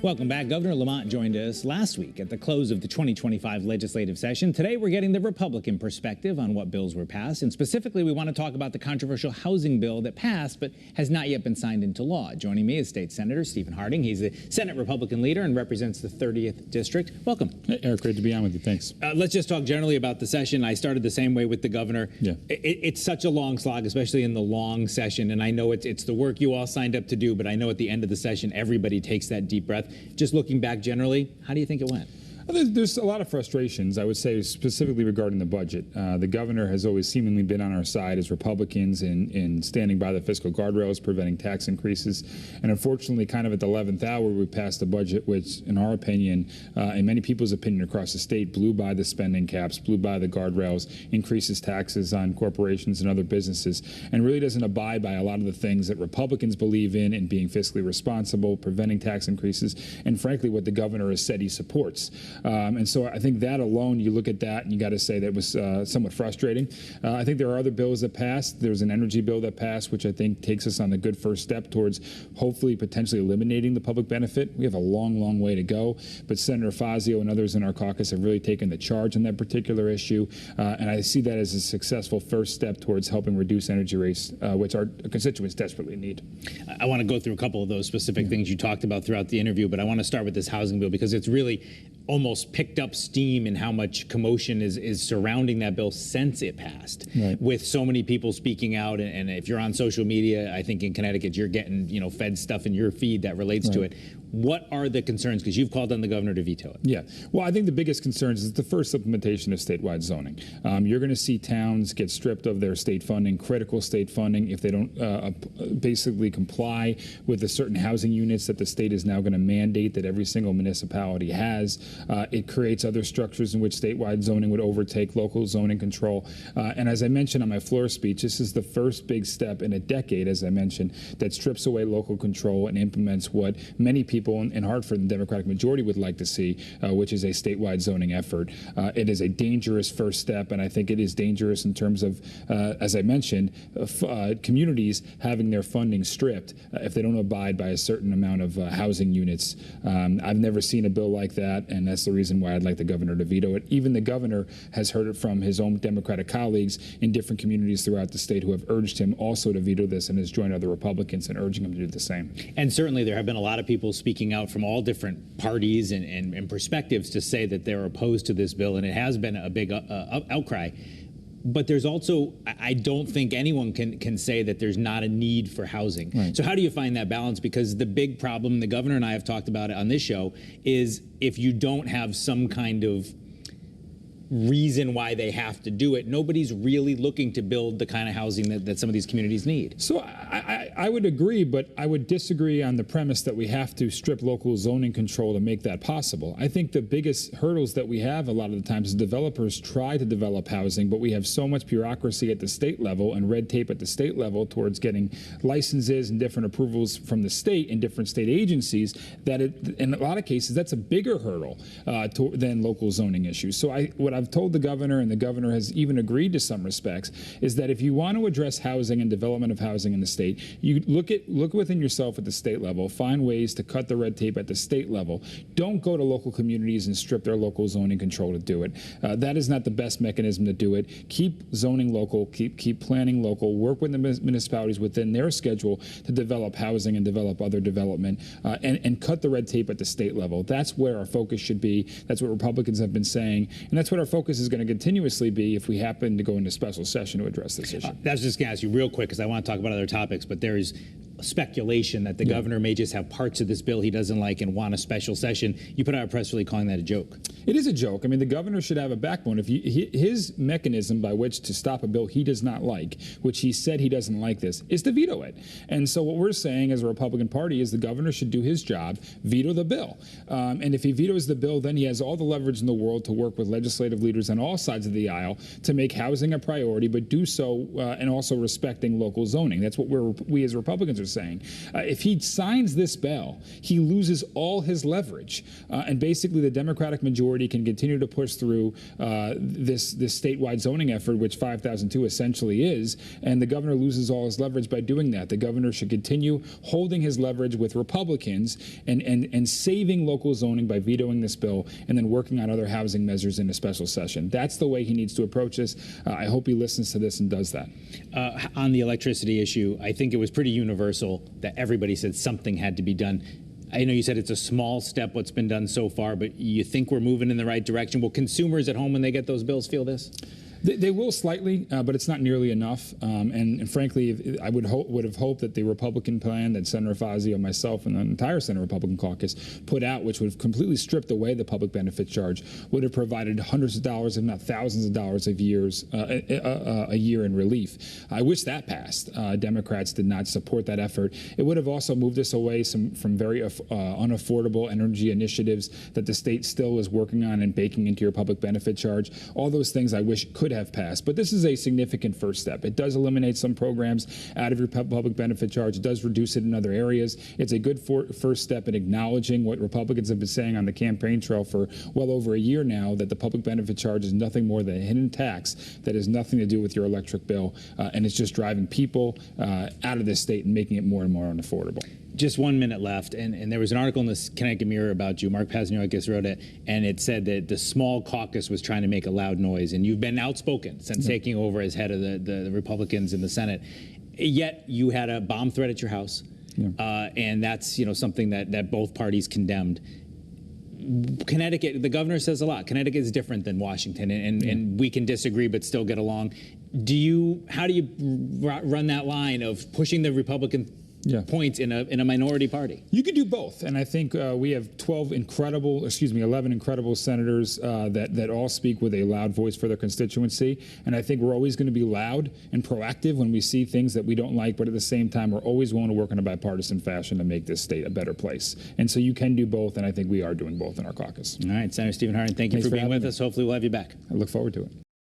Welcome back. Governor Lamont joined us last week at the close of the 2025 legislative session. Today, we're getting the Republican perspective on what bills were passed. And specifically, we want to talk about the controversial housing bill that passed but has not yet been signed into law. Joining me is State Senator Stephen Harding. He's the Senate Republican leader and represents the 30th District. Welcome. Hey, Eric, great to be on with you. Thanks. Let's just talk generally about the session. I started the same way with the governor. Yeah. It's such a long slog, especially in the long session. And I know it's the work you all signed up to do, but I know at the end of the session, everybody takes that deep breath. Just looking back generally, how do you think it went? There's a lot of frustrations, I would say, specifically regarding the budget. The governor has always seemingly been on our side as Republicans in standing by the fiscal guardrails, preventing tax increases. And unfortunately, kind of at the 11th hour, we passed a budget which, in our opinion, in many people's opinion across the state, blew by the spending caps, blew by the guardrails, increases taxes on corporations and other businesses, and really doesn't abide by a lot of the things that Republicans believe in being fiscally responsible, preventing tax increases, and frankly, what the governor has said he supports. And so I think that alone, you look at that and you got to say that was somewhat frustrating. I think there are other bills that passed. There's an energy bill that passed, which I think takes us on the good first step towards hopefully potentially eliminating the public benefit. We have a long, long way to go. But Senator Fazio and others in our caucus have really taken the charge on that particular issue. And I see that as a successful first step towards helping reduce energy rates, which our constituents desperately need. I want to go through a couple of those specific things you talked about throughout the interview, but I want to start with this housing bill because it's really almost picked up steam in how much commotion is surrounding that bill since it passed, right, with so many people speaking out. And if you're on social media, I think in Connecticut, you're getting, fed stuff in your feed that relates to it. What are the concerns? Because you've called on the governor to veto it. Yeah. Well, I think the biggest concerns is the first implementation of statewide zoning. You're going to see towns get stripped of their state funding, critical state funding, if they don't basically comply with the certain housing units that the state is now going to mandate that every single municipality has. It creates other structures in which statewide zoning would overtake local zoning control. And as I mentioned on my floor speech, this is the first big step in a decade, as I mentioned, that strips away local control and implements what many people in Hartford and the Democratic majority would like to see, which is a statewide zoning effort. It is a dangerous first step, and I think it is dangerous in terms of, as I mentioned, communities having their funding stripped if they don't abide by a certain amount of housing units. I've never seen a bill like that, and that's the reason why I'd like the governor to veto it. Even the governor has heard it from his own Democratic colleagues in different communities throughout the state who have urged him also to veto this and has joined other Republicans in urging him to do the same. And certainly there have been a lot of people speaking out from all different parties and perspectives to say that they're opposed to this bill, and it has been a big outcry. But there's also, I don't think anyone can say that there's not a need for housing. Right. So how do you find that balance? Because the big problem, the governor and I have talked about it on this show, is if you don't have some kind of reason why they have to do it, nobody's really looking to build the kind of housing that some of these communities need. So I would agree, but I would disagree on the premise that we have to strip local zoning control to make that possible. I think the biggest hurdles that we have a lot of the times is developers try to develop housing, but we have so much bureaucracy at the state level and red tape at the state level towards getting licenses and different approvals from the state and different state agencies that in a lot of cases, that's a bigger hurdle than local zoning issues. So what I've told the governor, and the governor has even agreed to some respects, is that if you want to address housing and development of housing in the state, you look within yourself at the state level, find ways to cut the red tape at the state level. Don't go to local communities and strip their local zoning control to do it. That is not the best mechanism to do it. Keep zoning local, keep planning local, work with the municipalities within their schedule to develop housing and develop other development, and cut the red tape at the state level. That's where our focus should be. That's what Republicans have been saying, and that's what our focus is going to continuously be if we happen to go into special session to address this issue. I was just going to ask you real quick, because I want to talk about other topics, but there's speculation that the governor may just have parts of this bill he doesn't like and want a special session. You put out a press release calling that a joke. It is a joke. I mean, the governor should have a backbone. If his mechanism by which to stop a bill he does not like, which he said he doesn't like this, is to veto it. And so what we're saying as a Republican Party is the governor should do his job, veto the bill. And if he vetoes the bill, then he has all the leverage in the world to work with legislative leaders on all sides of the aisle to make housing a priority, but do so and also respecting local zoning. That's what we as Republicans are is saying. If he signs this bill, he loses all his leverage. And basically the Democratic majority can continue to push through this statewide zoning effort, which 5002 essentially is, and the governor loses all his leverage by doing that. The governor should continue holding his leverage with Republicans and saving local zoning by vetoing this bill and then working on other housing measures in a special session. That's the way he needs to approach this. I hope he listens to this and does that. On the electricity issue, I think it was pretty universal that everybody said something had to be done. I know you said it's a small step what's been done so far, but you think we're moving in the right direction? Will consumers at home when they get those bills feel this? They will slightly, but it's not nearly enough. And frankly, I would have hoped that the Republican plan that Senator Fazio, myself, and the entire Senate Republican caucus put out, which would have completely stripped away the public benefit charge, would have provided hundreds of dollars, if not thousands of dollars a year in relief. I wish that passed. Democrats did not support that effort. It would have also moved us away from very unaffordable energy initiatives that the state still is working on and baking into your public benefit charge. All those things I wish could have passed, but this is a significant first step. It does eliminate some programs out of your public benefit charge. It does reduce it in other areas. It's a good first step in acknowledging what Republicans have been saying on the campaign trail for well over a year now, that the public benefit charge is nothing more than a hidden tax that has nothing to do with your electric bill, and it's just driving people out of this state and making it more and more unaffordable. Just 1 minute left, and there was an article in the Connecticut Mirror about you. Mark Pasniokis wrote it, and it said that the small caucus was trying to make a loud noise, and you've been outspoken since taking over as head of the Republicans in the Senate. Yet you had a bomb threat at your house, and that's something that both parties condemned. Connecticut, the governor says a lot. Connecticut is different than Washington, and we can disagree but still get along. How do you run that line of pushing the Republican points in a minority party? You could do both, and I think we have 11 incredible senators that all speak with a loud voice for their constituency, and I think we're always going to be loud and proactive when we see things that we don't like, but at the same time we're always willing to work in a bipartisan fashion to make this state a better place. And so you can do both, and I think we are doing both in our caucus. All right, Senator Stephen Harding, thank you for being with us. Hopefully we'll have you back. I look forward to it.